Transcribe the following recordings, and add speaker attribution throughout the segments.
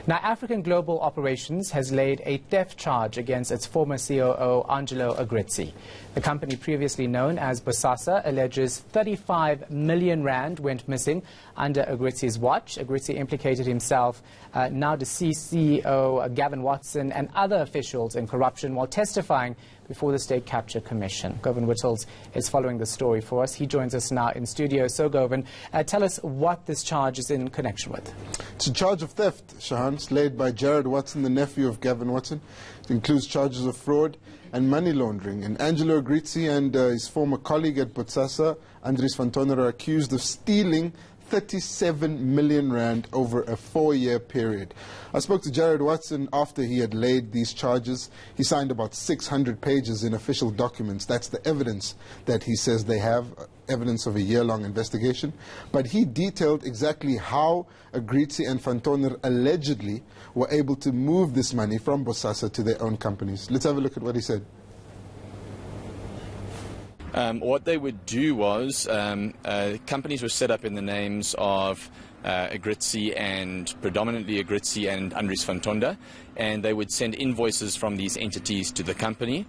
Speaker 1: Now, African Global Operations has laid a theft charge against its former COO, Angelo Agrizzi. The company, previously known as Bosasa, alleges 35 million rand went missing under Agrizzi's watch. Agrizzi implicated himself, now deceased CEO Gavin Watson, and other officials in corruption while testifying before the State Capture Commission. Govan Whittles is following the story for us. He joins us now in studio. So, Govan, tell us what this charge is in connection with.
Speaker 2: It's a charge of theft, Shahan, laid by Jared Watson, the nephew of Gavin Watson. It includes charges of fraud and money laundering. And Angelo Agrizzi and his former colleague at Bosasa, Andries van Tonner, are accused of stealing 37 million rand over a 4-year period. I spoke to Jared Watson after he had laid these charges. He signed about 600 pages in official documents. That's the evidence that he says they have, evidence of a year-long investigation. But he detailed exactly how Agrizzi and van Tonner allegedly were able to move this money from Bosasa to their own companies. Let's have a look at what he said.
Speaker 3: What they would do was companies were set up in the names of Agrizzi and predominantly Agrizzi and Andries van Tonner, and they would send invoices from these entities to the company.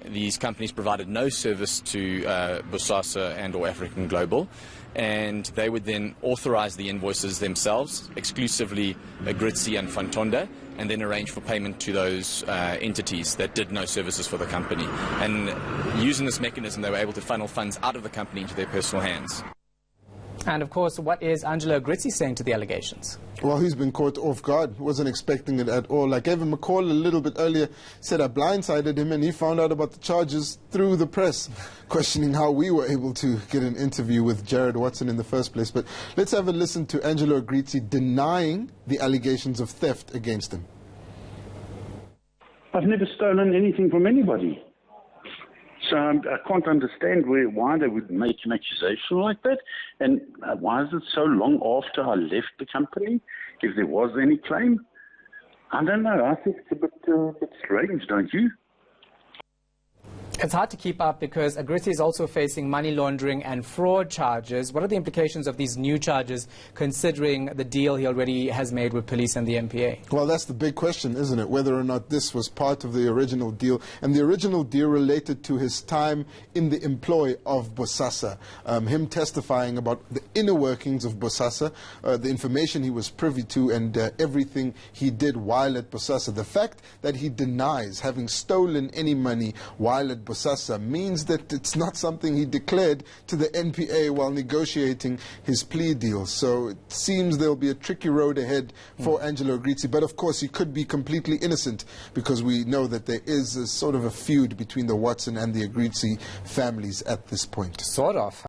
Speaker 3: These companies provided no service to Bosasa and or African Global, and they would then authorize the invoices themselves, exclusively Agrizzi and van Tonner, and then arrange for payment to those entities that did no services for the company. And using this mechanism, they were able to funnel funds out of the company into their personal hands.
Speaker 1: And of course, what is Angelo Agrizzi saying to the allegations?
Speaker 2: Well, he's been caught off guard. Wasn't expecting it at all. I gave him a call a little bit earlier, said I blindsided him, and he found out about the charges through the press, questioning how we were able to get an interview with Jared Watson in the first place. But let's have a listen to Angelo Agrizzi denying the allegations of theft against him.
Speaker 4: I've never stolen anything from anybody. So I can't understand why they would make an accusation like that. And why is it so long after I left the company, if there was any claim? I don't know. I think it's a bit strange, don't you?
Speaker 1: It's hard to keep up because Agrizzi is also facing money laundering and fraud charges. What are the implications of these new charges, considering the deal he already has made with police and the NPA?
Speaker 2: Well, that's the big question, isn't it? Whether or not this was part of the original deal. And the original deal related to his time in the employ of Bosasa. Him testifying about the inner workings of Bosasa, the information he was privy to, and everything he did while at Bosasa. The fact that he denies having stolen any money while at Bosasa means that it's not something he declared to the NPA while negotiating his plea deal. So it seems there'll be a tricky road ahead for Angelo Agrizzi. But of course, he could be completely innocent, because we know that there is a sort of a feud between the Watson and the Agrizzi families at this point.
Speaker 1: Sort of.